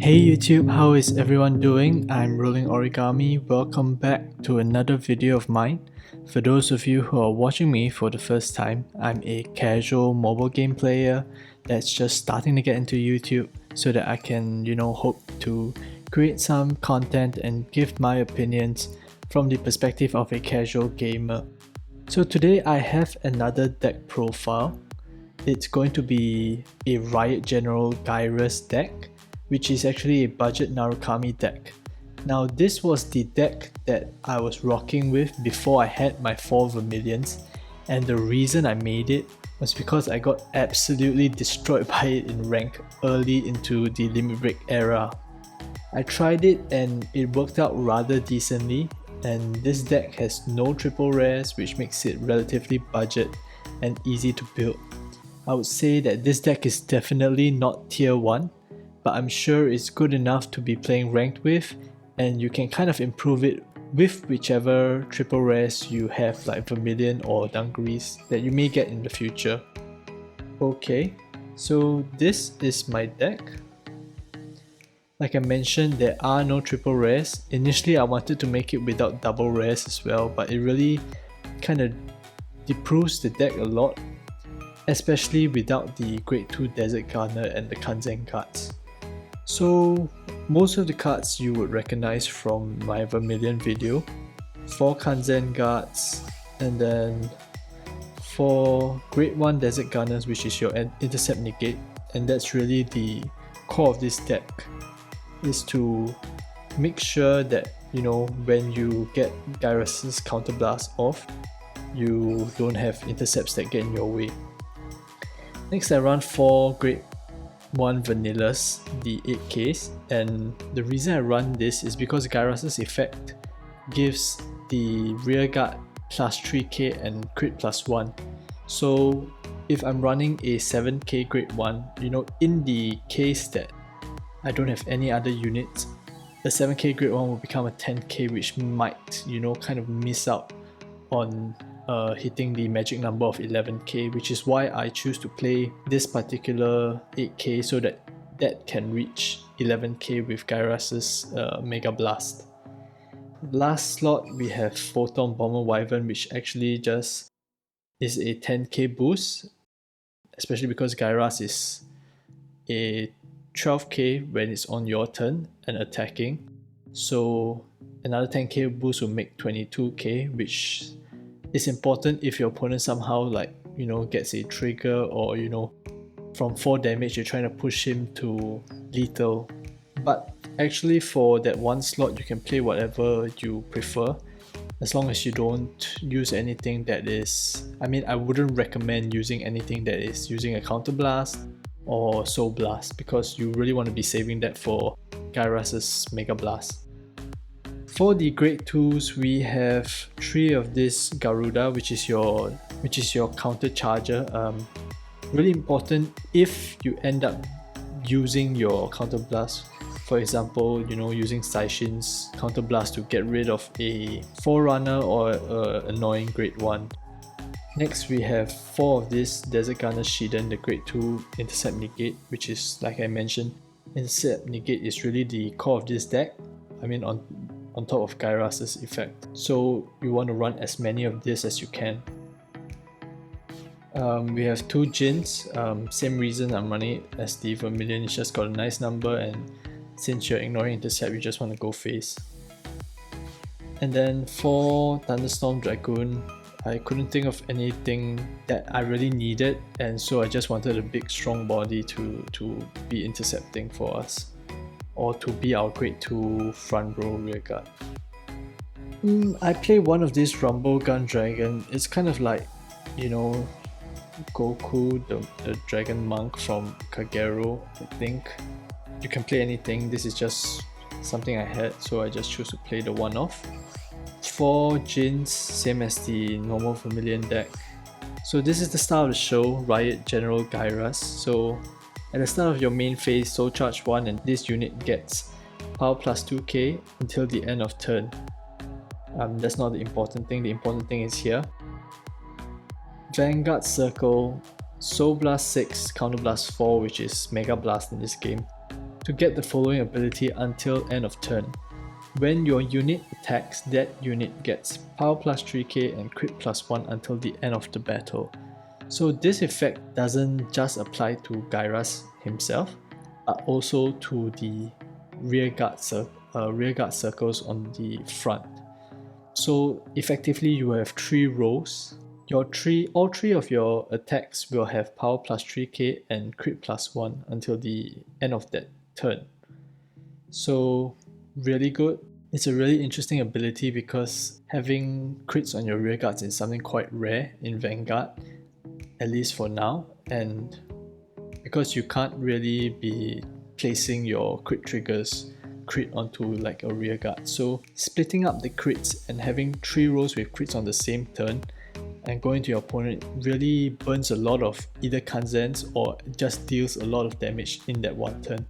Hey YouTube, how is everyone doing? I'm Rolling Origami. Welcome back to another video of mine. For those of you who are watching me for the first time, I'm a casual mobile game player that's just starting to get into YouTube so that I can, hope to create some content and give my opinions from the perspective of a casual gamer. So today I have another deck profile. It's going to be a Riot General Gyras deck, which is actually a budget Narukami deck. Now this was the deck that I was rocking with before I had my 4 Vermilions, and the reason I made it was because I got absolutely destroyed by it in rank early into the Limit Break era. I tried it and it worked out rather decently, and this deck has no triple rares, which makes it relatively budget and easy to build. I would say that this deck is definitely not tier 1, but I'm sure it's good enough to be playing ranked with, and you can kind of improve it with whichever triple rares you have, like Vermilion or Dungarees, that you may get in the future. Okay, so this is my deck. Like I mentioned, there are no triple rares. Initially I wanted to make it without double rares as well, but it really kind of improves the deck a lot, especially without the Grade 2 Desert Gardener and the Kanzen cards. So most of the cards you would recognize from my Vermilion video. 4 Kanzen guards, and then 4 Grade 1 Desert Gardeners, which is your intercept negate, and that's really the core of this deck, is to make sure that when you get Gyras' counterblast off, you don't have intercepts that get in your way. Next I run 4 Grade 1 Vanillas, the 8Ks, and the reason I run this is because Gyras' effect gives the rearguard plus 3k and crit plus 1. So if I'm running a 7k Grade 1, in the case that I don't have any other units, the 7k Grade 1 will become a 10k, which might kind of miss out on hitting the magic number of 11k, which is why I choose to play this particular 8k so that can reach 11k with Gyras' Mega Blast. Last slot we have Photon Bomber Wyvern, which actually just is a 10k boost, especially because Gyras is a 12k when it's on your turn and attacking. So another 10k boost will make 22k, which is important if your opponent somehow gets a trigger, or from 4 damage you're trying to push him to lethal. But actually for that one slot you can play whatever you prefer, as long as you don't use anything that is, I wouldn't recommend using anything that is using a counter blast or soul blast, because you really want to be saving that for Gyras' Mega Blast. For the Grade 2s, we have 3 of this Garuda, which is your counter charger. Really important if you end up using your counter blast. For example, using Saishin's counter blast to get rid of a Forerunner or annoying Grade 1. Next we have 4 of this Desert Gardener Shiden, the Grade 2 Intercept Negate, which is, like I mentioned, Intercept Negate is really the core of this deck. On top of Gyras' effect. So you want to run as many of this as you can. We have 2 Jins, same reason I'm running it as the Vermilion. It's just got a nice number, and since you're ignoring intercept, you just want to go face. And then for Thunderstorm Dragoon, I couldn't think of anything that I really needed, and so I just wanted a big strong body to be intercepting for us, or to be our Grade 2 front row rearguard. I play one of these Rumble Gun Dragon. It's kind of like, Goku, the Dragon Monk from Kagero, I think. You can play anything, this is just something I had, so I just choose to play the one-off. 4 Jins, same as the normal Vermilion deck. So this is the start of the show, Riot General Gyras. So at the start of your main phase, Soul Charge 1, and this unit gets power plus 2k until the end of turn. That's not the important thing. The important thing is here. Vanguard Circle, Soul Blast 6, Counter Blast 4, which is Mega Blast in this game, to get the following ability until end of turn. When your unit attacks, that unit gets power plus 3k and crit plus 1 until the end of the battle. So this effect doesn't just apply to Gyras himself, but also to the rear guard circles on the front. So effectively you have 3 rows. All three of your attacks will have power plus 3k and crit plus 1 until the end of that turn. So really good. It's a really interesting ability because having crits on your rear guards is something quite rare in Vanguard, at least for now, and because you can't really be placing your crit triggers crit onto like a rear guard. So splitting up the crits and having 3 rows with crits on the same turn and going to your opponent really burns a lot of either Kanzens or just deals a lot of damage in that one turn.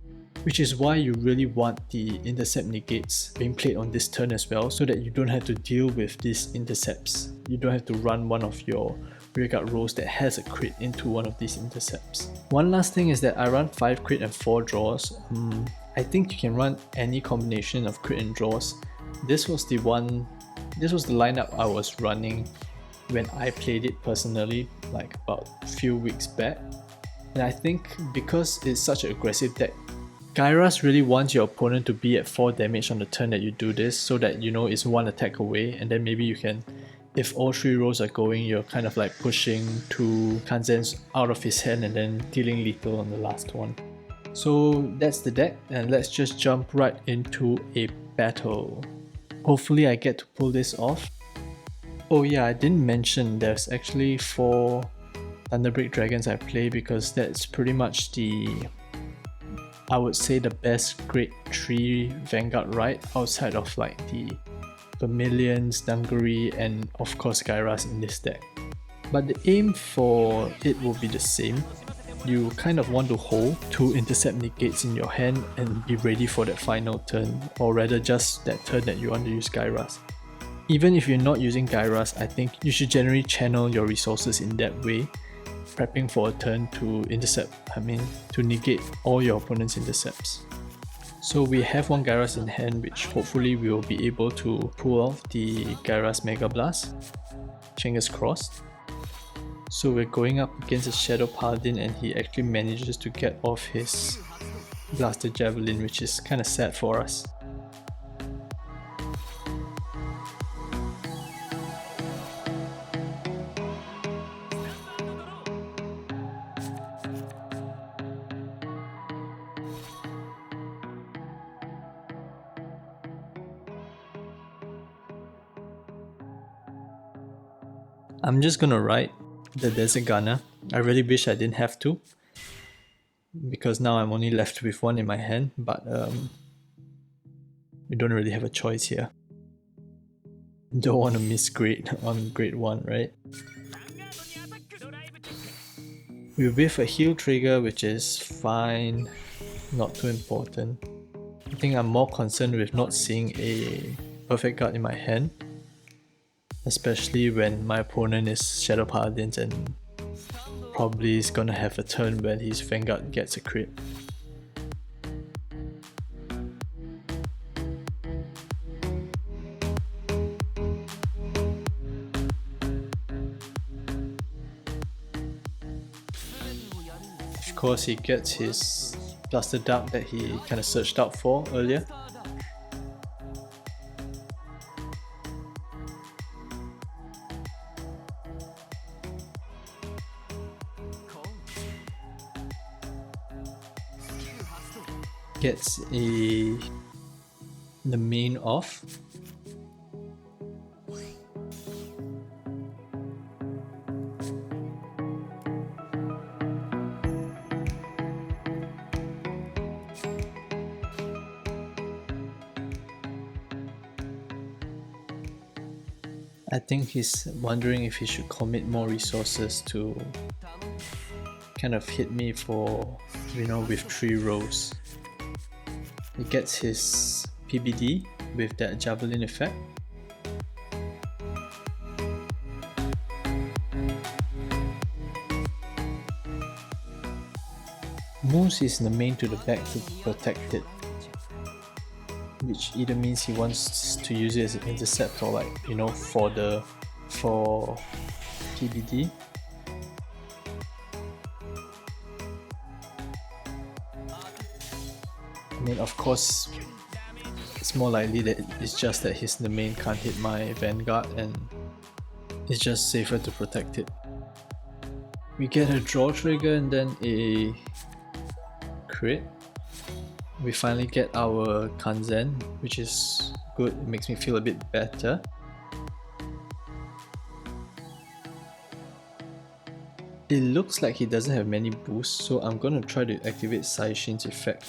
Which is why you really want the intercept negates being played on this turn as well, so that you don't have to deal with these intercepts. You don't have to run one of your rearguard rows that has a crit into one of these intercepts. One last thing is that I run 5 crit and 4 draws. I think you can run any combination of crit and draws. This was the lineup I was running when I played it personally, like about a few weeks back. And I think because it's such an aggressive deck, Gyras really wants your opponent to be at 4 damage on the turn that you do this, so that you know it's 1 attack away, and then maybe you can, if all 3 rows are going, you're kind of like pushing 2 Kanzens out of his hand and then dealing lethal on the last one. So that's the deck, and let's just jump right into a battle. Hopefully I get to pull this off. Oh yeah, I didn't mention there's actually 4 Thunderbreak Dragons I play, because that's pretty much I would say the best grade 3 Vanguard ride outside of like the Vermilions, Dungaree, and of course Gyras in this deck. But the aim for it will be the same. You kind of want to hold 2 intercept negates in your hand and be ready for that final turn, or rather just that turn that you want to use Gyras. Even if you're not using Gyras, I think you should generally channel your resources in that way, prepping for a turn to to negate all your opponent's intercepts. So we have 1 Gyras in hand, which hopefully we will be able to pull off the Gyras Mega Blast. Fingers crossed. So we're going up against a Shadow Paladin, and he actually manages to get off his Blaster Javelin, which is kind of sad for us. I'm just gonna ride the Desert Gunner. I really wish I didn't have to, because now I'm only left with 1 in my hand, but we don't really have a choice here. Don't want to miss grade on grade 1, right? We whiff a heal trigger, which is fine, not too important. I think I'm more concerned with not seeing a perfect guard in my hand, especially when my opponent is Shadow Paladins and probably is gonna have a turn where his Vanguard gets a crit. Of course, he gets his Blaster Dart that he kind of searched out for earlier. Gets the main off. I think he's wondering if he should commit more resources to kind of hit me for, with 3 rows. He gets his PBD with that Javelin effect. moves his main to the back to protect it, which either means he wants to use it as an intercept or like, you know, for PBD. I mean, of course, it's more likely that it's just that his main can't hit my Vanguard and it's just safer to protect it. We get a draw trigger and then a crit. We finally get our Kanzen, which is good. It makes me feel a bit better. It looks like he doesn't have many boosts, so I'm gonna try to activate Saishin's effect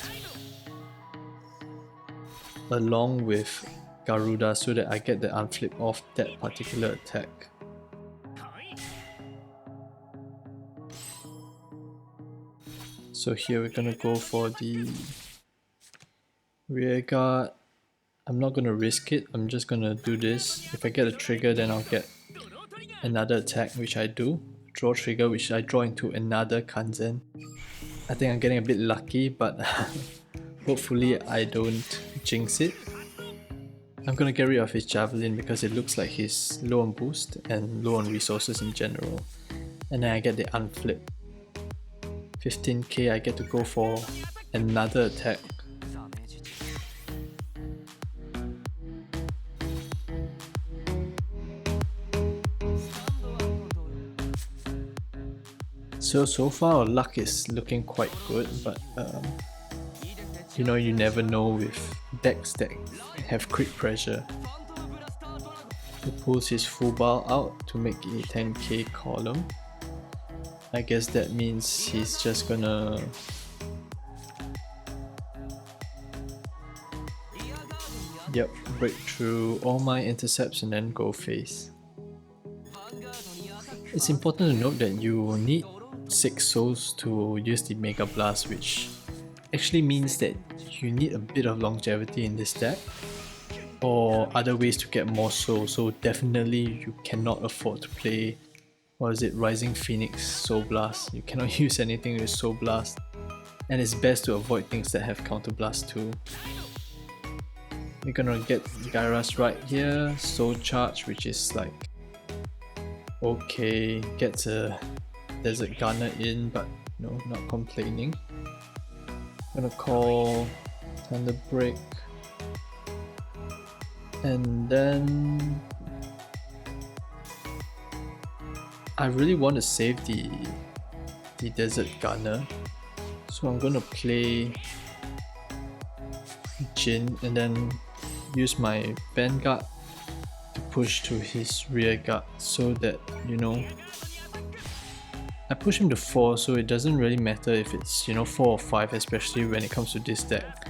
along with Garuda so that I get the unflip off that particular attack. So here we're gonna go for the rear guard. I'm not gonna risk it, I'm just gonna do this. If I get a trigger, then I'll get another attack, which I do. Draw trigger, which I draw into another Kanzen. I think I'm getting a bit lucky, but hopefully I don't jinx it. I'm gonna get rid of his javelin because it looks like he's low on boost and low on resources in general. And then I get the unflip. 15k, I get to go for another attack. So far our luck is looking quite good, but you know, you never know with decks that have crit pressure. He pulls his full bar out to make a 10k column. I guess that means he's just gonna break through all my intercepts and then go face. It's important to note that you need 6 souls to use the Mega Blast, which actually means that you need a bit of longevity in this deck or other ways to get more souls, so definitely you cannot afford to play, what is it, Rising Phoenix Soul Blast. You cannot use anything with Soul Blast, and it's best to avoid things that have Counter Blast too. We're gonna get Gyras right here, Soul Charge, which is like okay, gets a Desert Gunner in, but no, not complaining. I'm gonna call Thunder Break, and then I really want to save the Desert Gunner, so I'm gonna play Jin and then use my Vanguard to push to his rear guard so that, you know, I push him to 4, so it doesn't really matter if it's, you know, 4 or 5, especially when it comes to this deck.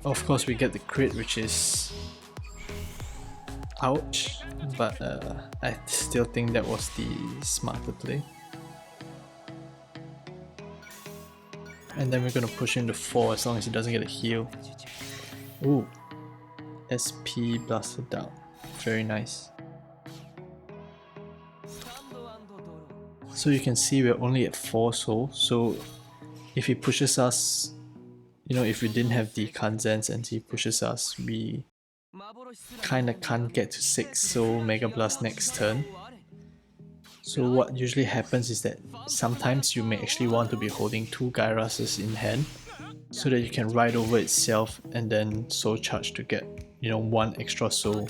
Of course we get the crit, which is ouch, but I still think that was the smarter play. And then we're gonna push him to 4 as long as he doesn't get a heal. Ooh, SP blasted down, very nice. So you can see we're only at 4 souls, so if he pushes us, you know, if we didn't have the Kanzens and he pushes us, we kinda can't get to 6 soul Mega Blast next turn. So what usually happens is that sometimes you may actually want to be holding 2 Gyrases in hand so that you can ride over itself and then soul charge to get, you know, 1 extra soul.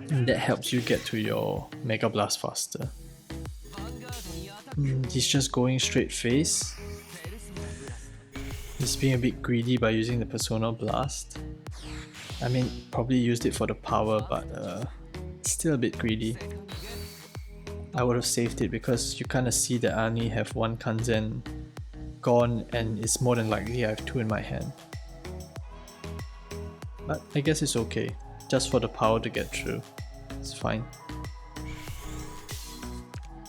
And that helps you get to your Mega Blast faster. He's just going straight face. He's being a bit greedy by using the Persona Blast. I mean, probably used it for the power, but still a bit greedy. I would have saved it because you kind of see that I only have 1 Kanzen gone and it's more than likely I have 2 in my hand. But I guess it's okay, just for the power to get through. It's fine.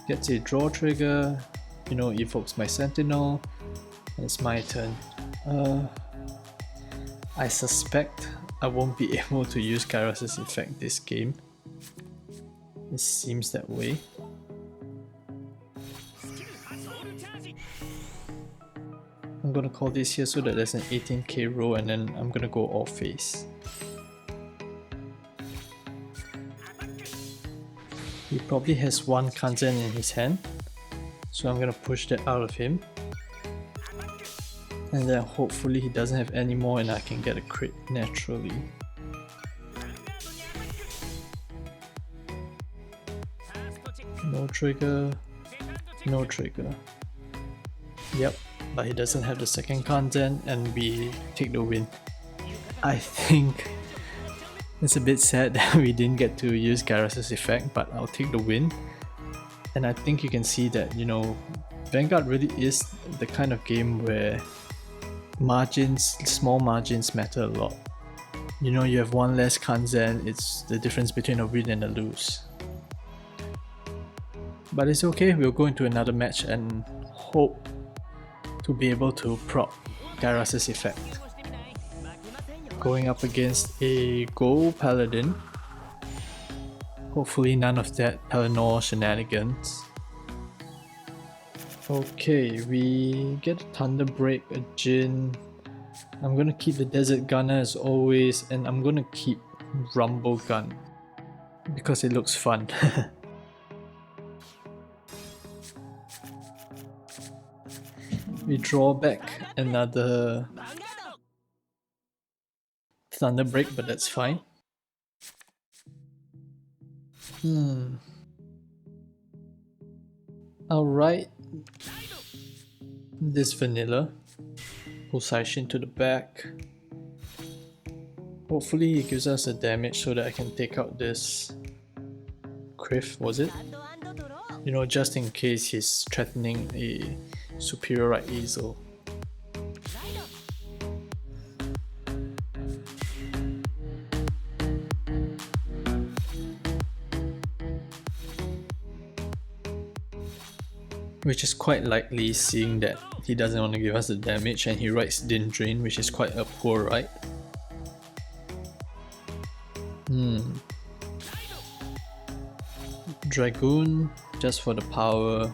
Gets a draw trigger, you know, evokes my Sentinel, and it's my turn. I suspect I won't be able to use Gyras' effect this game. It seems that way. gonna call this here so that there's an 18k row, and then I'm gonna go all face. He probably has one Kanzen in his hand, so I'm gonna push that out of him. And then hopefully he doesn't have any more and I can get a crit naturally. No trigger, no trigger. Yep, but he doesn't have the second Kanzen and we take the win. I think it's a bit sad that we didn't get to use Gyras' effect, but I'll take the win. And I think you can see that, you know, Vanguard really is the kind of game where margins, small margins matter a lot. You know, you have one less Kanzen, it's the difference between a win and a lose. But it's okay, we'll go into another match and hope to be able to prop Gyras' effect. Going up against a Gold Paladin. Hopefully none of that Pelennor shenanigans. Okay, we get a Thunder Break, a Jin. I'm gonna keep the Desert Gunner as always, and I'm gonna keep Rumble Gun because it looks fun. We draw back another Thunder Break, but that's fine. Alright. This vanilla. Pull Saishin to the back. Hopefully he gives us a damage so that I can take out this Criff, was it? You know, just in case he's threatening a superior right easel. Which is quite likely, seeing that he doesn't want to give us the damage and he writes Din Drain, which is quite a poor write. Dragoon, just for the power.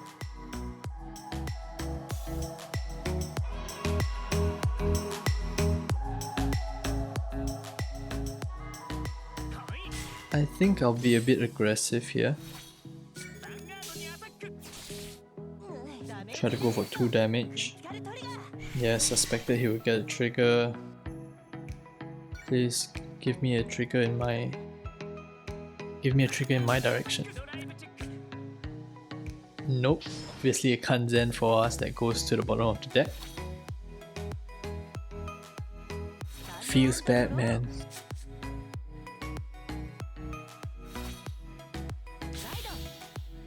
I think I'll be a bit aggressive here. Try to go for 2 damage. Yeah, suspected he would get a trigger. Please give me a trigger in my... Give me a trigger in my direction. Nope. Obviously a Kanzen for us that goes to the bottom of the deck. Feels bad, man.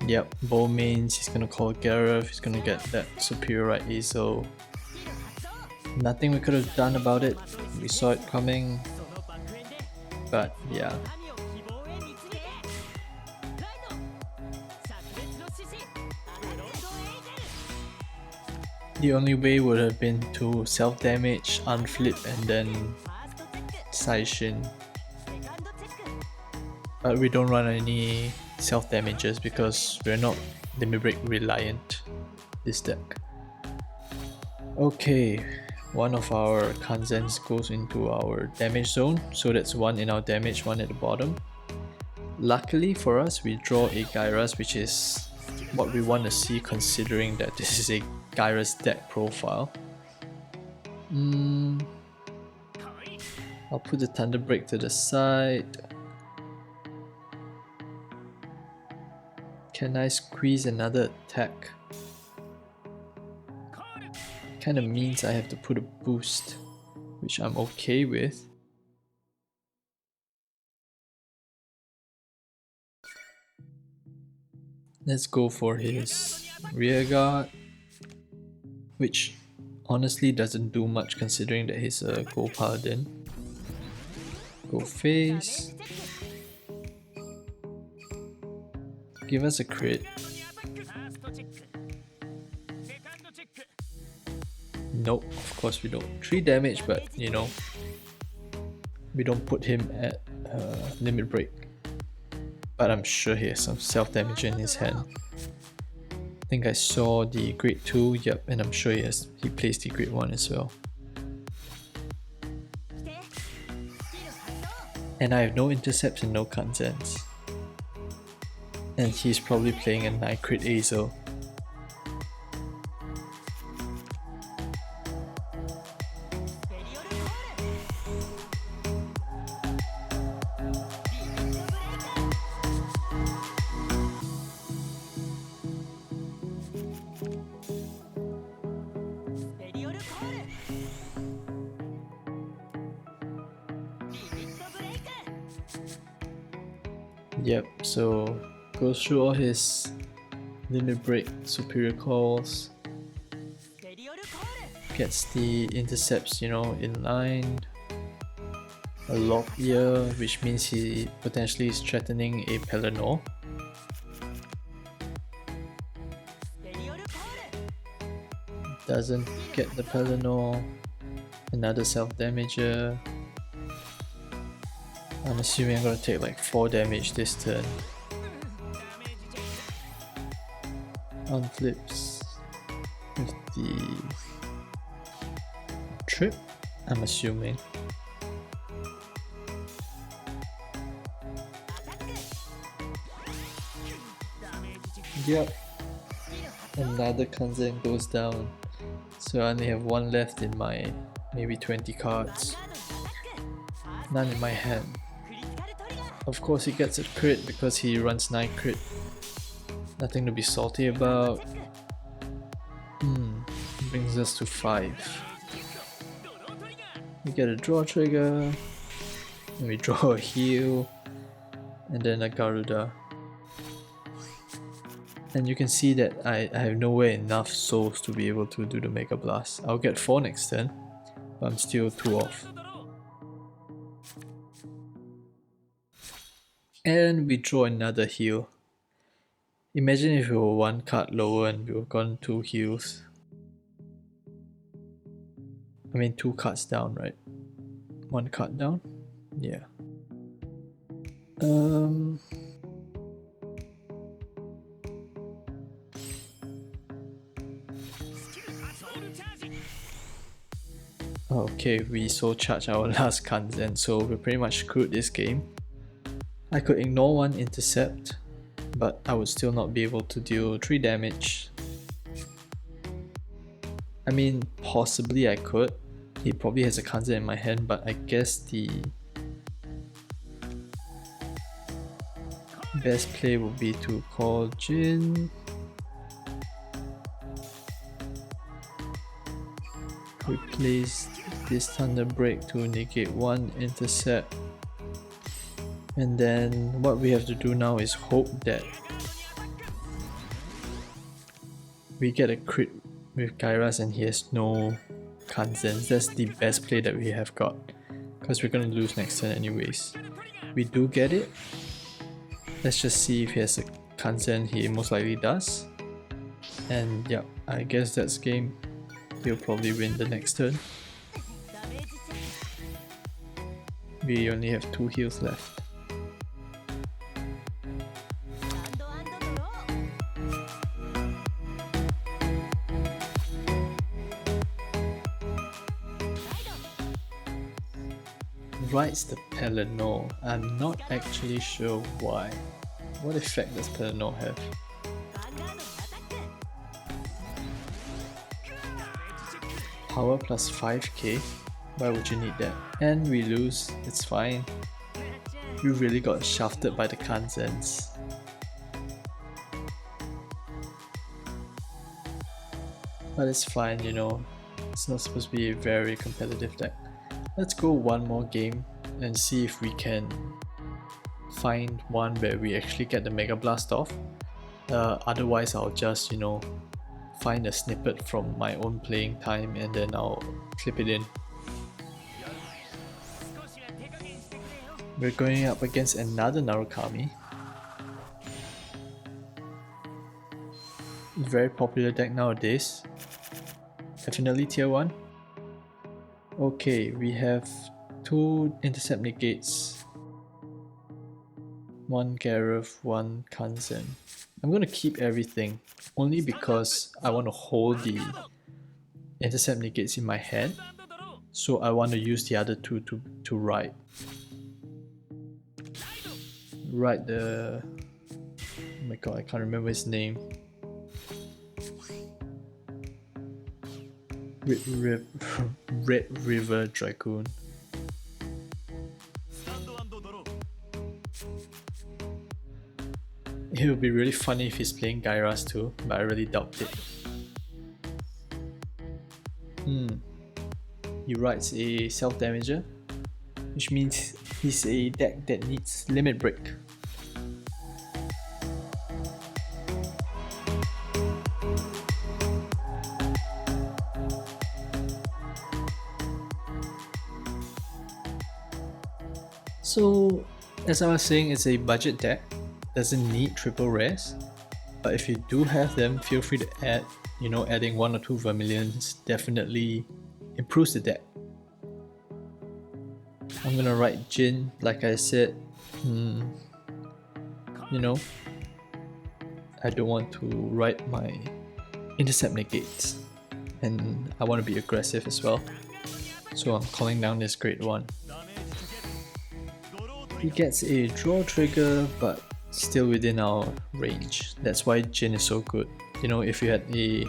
Yep, bow mains, he's gonna call Gyras, he's gonna get that superior right easel. Nothing we could have done about it, we saw it coming, but yeah. The only way would have been to self-damage, unflip and then Saishin. But we don't run any self-damages because we're not limit break reliant this deck. Okay, one of our Kanzens goes into our damage zone, so that's 1 in our damage, 1 at the bottom. Luckily for us, we draw a Gyras, which is what we want to see considering that this is a Gyras deck profile. I'll put the Thunder Break to the side. Can I squeeze another attack? Kinda means I have to put a boost, which I'm okay with. Let's go for his rear guard, which honestly doesn't do much considering that he's a Gold Paladin. Go face. Give us a crit. Nope, of course we don't. 3 damage, but you know, we don't put him at limit break. But I'm sure he has some self damage in his hand. think I saw the grade 2, yep, and I'm sure he plays the grade 1 as well. And I have no intercepts and no Kanzens. And he's probably playing a 9 crit Azel. Yep, so goes through all his limit break superior calls, gets the intercepts, you know, in line, a lock ear, which means he potentially is threatening a Pelennor. Doesn't get the Pelennor, another self-damager. I'm assuming I'm gonna take like 4 damage this turn. On flips with the trip, I'm assuming. Yep, another Kanzen goes down. So I only have 1 left in my maybe 20 cards. None in my hand. Of course he gets a crit because he runs 9 crit. Nothing to be salty about. Brings us to 5. We get a draw trigger, and we draw a heal, and then a Garuda. And you can see that I have nowhere enough souls to be able to do the Mega Blast. I'll get 4 next turn, but I'm still 2 off. And we draw another heal. Imagine if we were 1 card lower and we were gone 2 heals. I mean 2 cards down, right? 1 card down? Yeah. Okay, we soul charge our last Kanzen, so we're pretty much screwed this game. I could ignore 1 intercept, but I would still not be able to deal 3 damage. I mean, possibly I could. He probably has a Kanzen in my hand, but I guess the best play would be to call Jin. Replace this Thunder Break to negate 1 intercept. And then what we have to do now is hope that we get a crit with Gyras and he has no Kanzens. That's the best play that we have got, because we're gonna lose next turn anyways. We do get it. Let's just see if he has a Kanzen. He most likely does. And yeah, I guess that's game. He'll probably win the next turn. We only have 2 heals left. Rights the Pelennor. I'm not actually sure why. What effect does Pelennor have? Power plus 5k? Why would you need that? And we lose, it's fine. We really got shafted by the Kanzens. But it's fine, you know. It's not supposed to be a very competitive deck. Let's go 1 more game and see if we can find one where we actually get the Mega Blast off. Otherwise I'll just, you know, find a snippet from my own playing time and then I'll clip it in. We're going up against another Narukami. Very popular deck nowadays. Definitely tier 1. Okay, we have 2 intercept negates. 1 Gareth, 1 Kanzen. I'm gonna keep everything only because I want to hold the intercept negates in my hand, so I want to use the other two to ride the, oh my god, I can't remember his name. Red River Dragoon. It would be really funny if he's playing Gyras too, but I really doubt it. He rides a self-damager, which means he's a deck that needs limit break. So, as I was saying, it's a budget deck, doesn't need triple rares, but if you do have them, feel free to add. You know, adding 1 or 2 Vermilions definitely improves the deck. I'm gonna write Jin, like I said. You know, I don't want to write my intercept negates, and I want to be aggressive as well. So I'm calling down this grade 1. He gets a draw trigger, but still within our range. That's why Jin is so good. You know, if you had a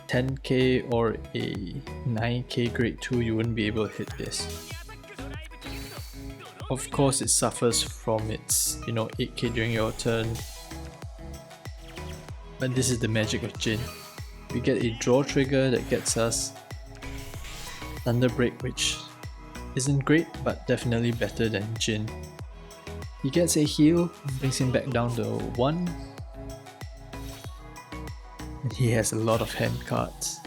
10k or a 9k grade 2, you wouldn't be able to hit this. Of course, it suffers from its, you know, 8k during your turn. But this is the magic of Jin. We get a draw trigger that gets us Thunder Break, which isn't great, but definitely better than Jin. He gets a heal, brings him back down to 1. And he has a lot of hand cards.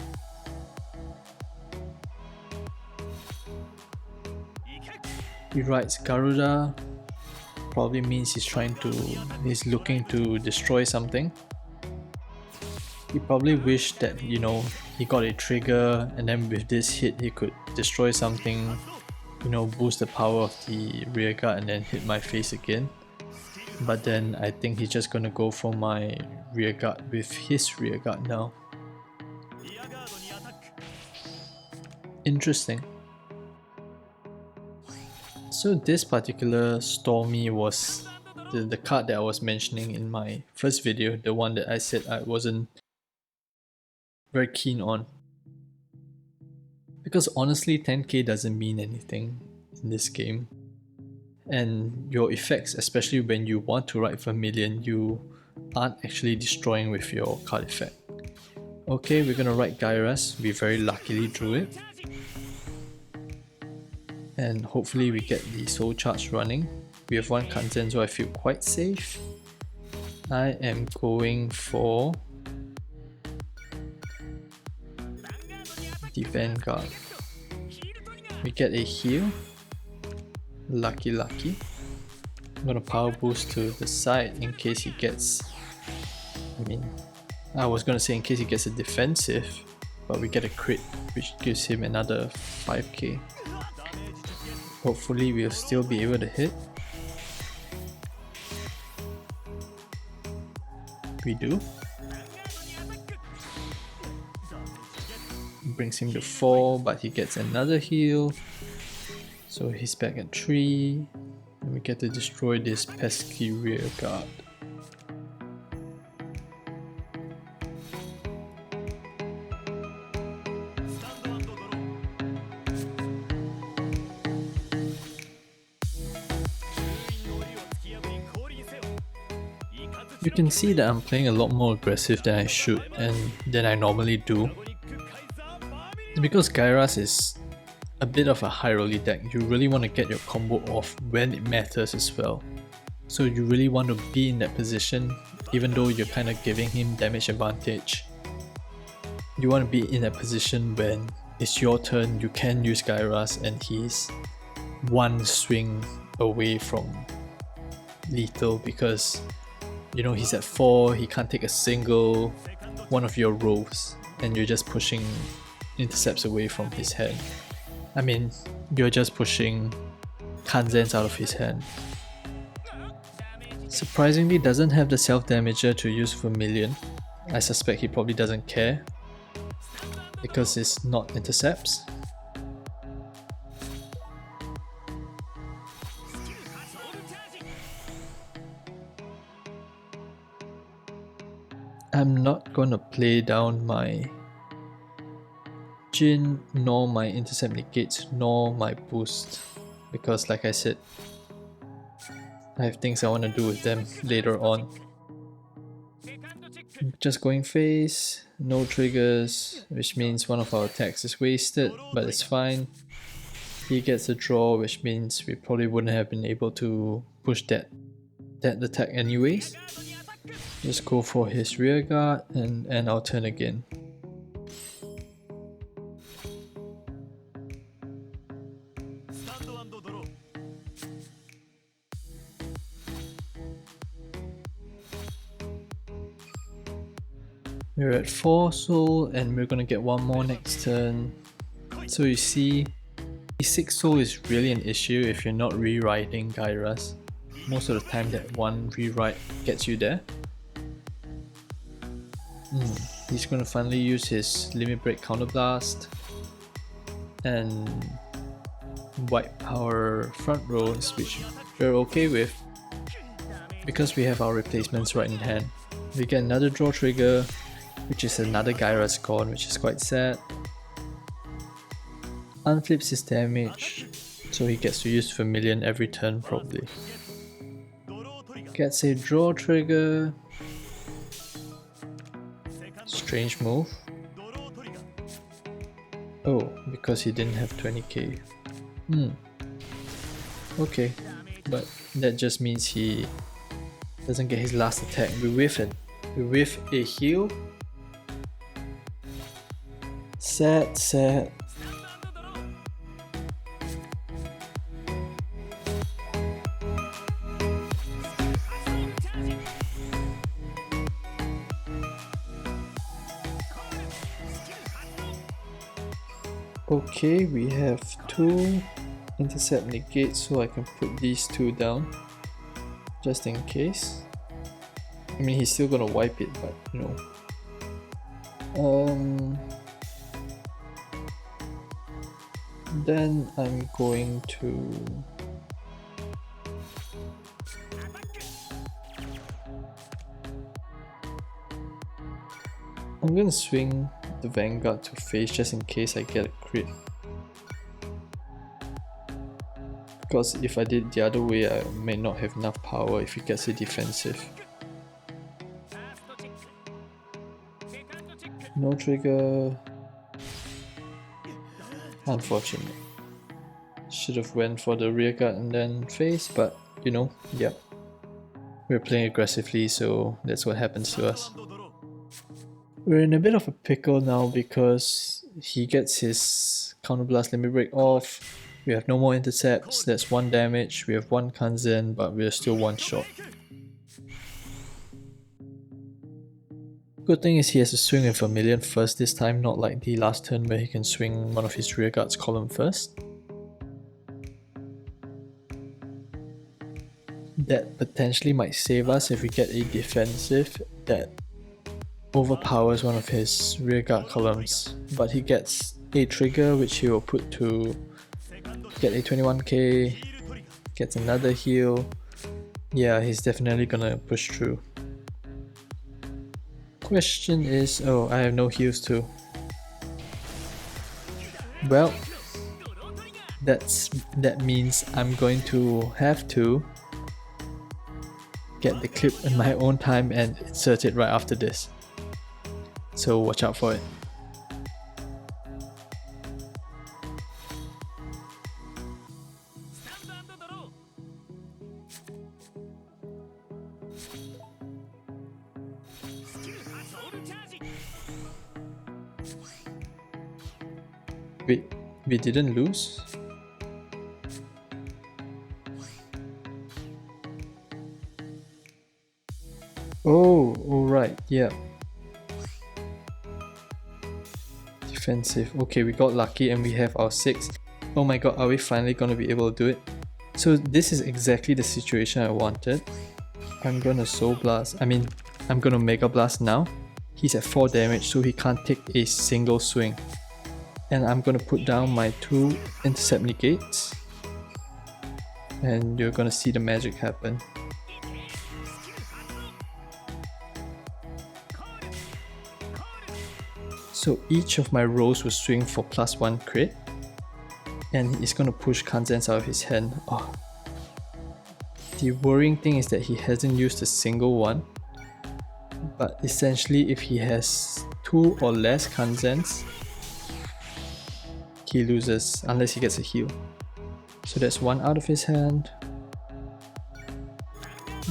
He rides Garuda, probably means he's looking to destroy something. He probably wished that, you know, he got a trigger and then with this hit he could destroy something, you know, boost the power of the rear guard and then hit my face again. But then I think he's just gonna go for my rear guard with his rear guard now. Interesting. So this particular Stormy was the card that I was mentioning in my first video, the one that I said I wasn't very keen on. Because honestly, 10k doesn't mean anything in this game. And your effects, especially when you want to write Vermilion, you aren't actually destroying with your card effect. Okay, we're gonna write Gyras. We very luckily drew it. And hopefully we get the Soul Charge running. We have 1 Kanzen, so I feel quite safe. I am going for the Vanguard. We get a heal. Lucky. I'm gonna power boost to the side in case he gets, I was gonna say in case he gets a defensive, but we get a crit, which gives him another 5k. Hopefully we'll still be able to hit. We do. Brings him to 4, but he gets another heal. So he's back at 3. And we get to destroy this pesky rear guard. You can see that I'm playing a lot more aggressive than I should and than I normally do. It's because Gyras is a bit of a high rolly deck. You really want to get your combo off when it matters as well. So you really want to be in that position, even though you're kind of giving him damage advantage. You want to be in a position when it's your turn, you can use Gyras and he's 1 swing away from lethal because, you know, he's at 4, he can't take a single one of your rows and you're just pushing intercepts away from his hand. I mean, you're just pushing Kanzens out of his hand. Surprisingly doesn't have the self-damager to use Vermilion. I suspect he probably doesn't care because it's not intercepts. I'm not gonna play down my Jin, nor my intercept negates, nor my boost, because like I said, I have things I want to do with them later on. Just going face, no triggers, which means one of our attacks is wasted, but it's fine. He gets a draw, which means we probably wouldn't have been able to push that attack anyways. Just go for his rear guard and end our turn again. We're at 4 soul and we're gonna get one more next turn. So you see, 6 soul is really an issue if you're not rewriting Gyras. Most of the time that one rewrite gets you there. He's gonna finally use his limit break counterblast and wipe our front rows, which we're okay with because we have our replacements right in hand. We get another draw trigger, which is another Gyras gone, which is quite sad. Unflips his damage, so he gets to use Vermilion every turn probably. Gets a draw trigger. Strange move. Oh, because he didn't have 20k. Okay, but that just means he doesn't get his last attack. We whiff it. We whiff a heal. Sad. Okay, we have 2 intercept negates, so I can put these 2 down just in case. I mean, he's still gonna wipe it, but you know. Then I'm going to swing the Vanguard to face just in case I get a crit. Because if I did the other way, I may not have enough power if he gets a defensive. No trigger. Unfortunate. Should have went for the rear guard and then face, but you know, yep. We're playing aggressively, so that's what happens to us. We're in a bit of a pickle now because he gets his counterblast limit break off. We have no more intercepts, that's 1 damage. We have 1 Kanzen, but we're still 1 shot. Good thing is he has to swing with Vermilion first this time, not like the last turn where he can swing one of his rear guards column first. That potentially might save us if we get a defensive that overpowers one of his rear guard columns, but he gets a trigger which he will put to get a 21k, gets another heal. Yeah, he's definitely gonna push through. Question is, oh, I have no heals too. Well, that means I'm going to have to get the clip in my own time and insert it right after this. So watch out for it. Wait, we didn't lose? Oh, alright, yeah. Defensive. Okay, we got lucky and we have our 6. Oh my god, are we finally gonna be able to do it? So this is exactly the situation I wanted. I'm gonna Soul Blast. I'm gonna Mega Blast now. He's at 4 damage, so he can't take a single swing. And I'm gonna put down my 2 intercept negates. And you're gonna see the magic happen. So each of my rolls will swing for +1 crit. And he's gonna push Kanzen's out of his hand. Oh. The worrying thing is that he hasn't used a single one. But essentially, if he has 2 or less Kanzens, he loses unless he gets a heal. So that's 1 out of his hand.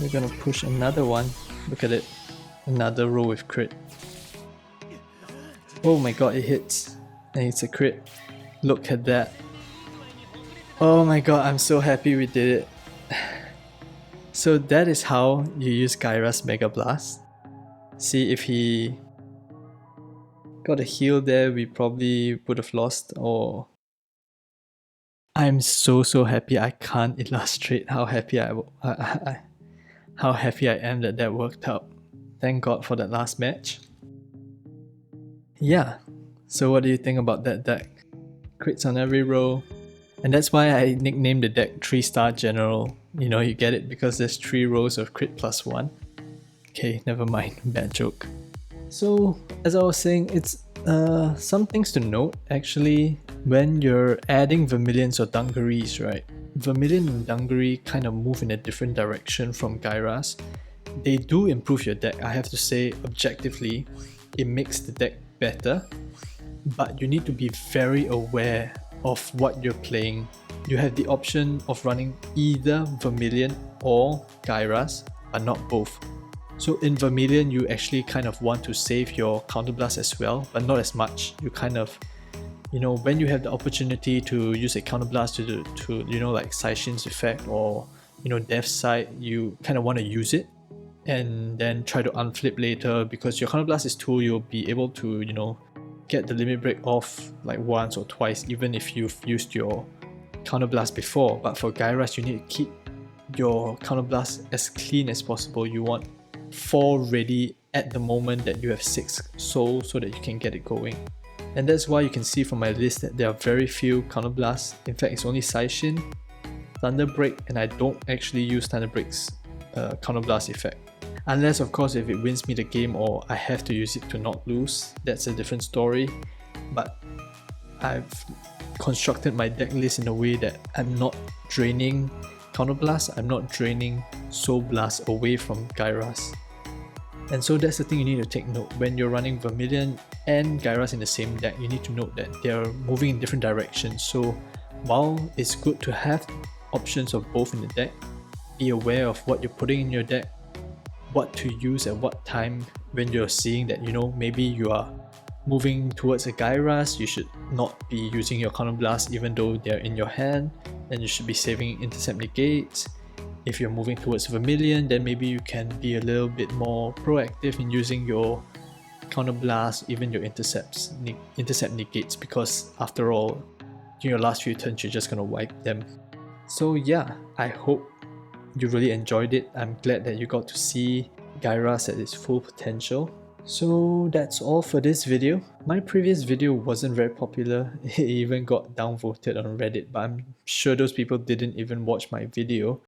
We're gonna push another one. Look at it. Another roll with crit. Oh my god, it hits. And it's a crit. Look at that. Oh my god, I'm so happy we did it. So that is how you use Gyras Mega Blast. See, if he got a heal there, we probably would have lost. Or I'm so happy. I can't illustrate how happy I am that that worked out. Thank God for that last match. Yeah, so what do you think about that deck? Crits on every row. And that's why I nicknamed the deck 3-star General. You know, you get it because there's 3 rows of crit +1. Okay, never mind, bad joke. So, as I was saying, it's some things to note actually when you're adding Vermilions or Dungarees, right? Vermilion and Dungaree kind of move in a different direction from Gyras. They do improve your deck, I have to say. Objectively, it makes the deck better, but you need to be very aware of what you're playing. You have the option of running either Vermilion or Gyras, but not both. So in Vermilion, you actually kind of want to save your counterblast as well, but not as much. You kind of, you know, when you have the opportunity to use a counterblast to you know, like Saishin's effect or, you know, Death's Sight, you kind of want to use it and then try to unflip later, because your counterblast is 2, you'll be able to, you know, get the limit break off like once or twice, even if you've used your counterblast before. But for Gyras, you need to keep your counterblast as clean as possible. You want 4 ready at the moment that you have 6 souls so that you can get it going. And that's why you can see from my list that there are very few counterblasts. In fact, it's only Saishin, Thunderbreak, and I don't actually use Thunderbreak's counterblast effect. Unless, of course, if it wins me the game or I have to use it to not lose, that's a different story. But I've constructed my deck list in a way that I'm not draining counterblast, I'm not draining Soul Blast away from Gyras. And so that's the thing you need to take note. When you're running Vermilion and Gyras in the same deck, you need to note that they're moving in different directions. So while it's good to have options of both in the deck, be aware of what you're putting in your deck, what to use at what time. When you're seeing that, you know, maybe you are moving towards a Gyras, you should not be using your counterblast even though they're in your hand, and you should be saving intercept negates. If you're moving towards Vermilion, then maybe you can be a little bit more proactive in using your counterblast, even your intercept negates, because after all, in your last few turns, you're just gonna wipe them. So yeah, I hope you really enjoyed it. I'm glad that you got to see Gyras at its full potential. So that's all for this video. My previous video wasn't very popular. It even got downvoted on Reddit, but I'm sure those people didn't even watch my video.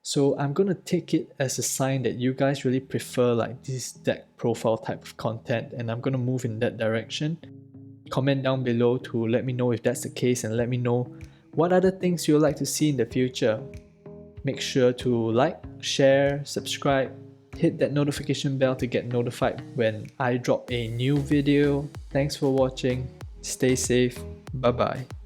So I'm gonna take it as a sign that you guys really prefer like this deck profile type of content, and I'm gonna move in that direction. Comment down below to let me know if that's the case, and let me know what other things you'd like to see in the future. Make sure to like, share, subscribe, hit that notification bell to get notified when I drop a new video. Thanks for watching. Stay safe. Bye bye.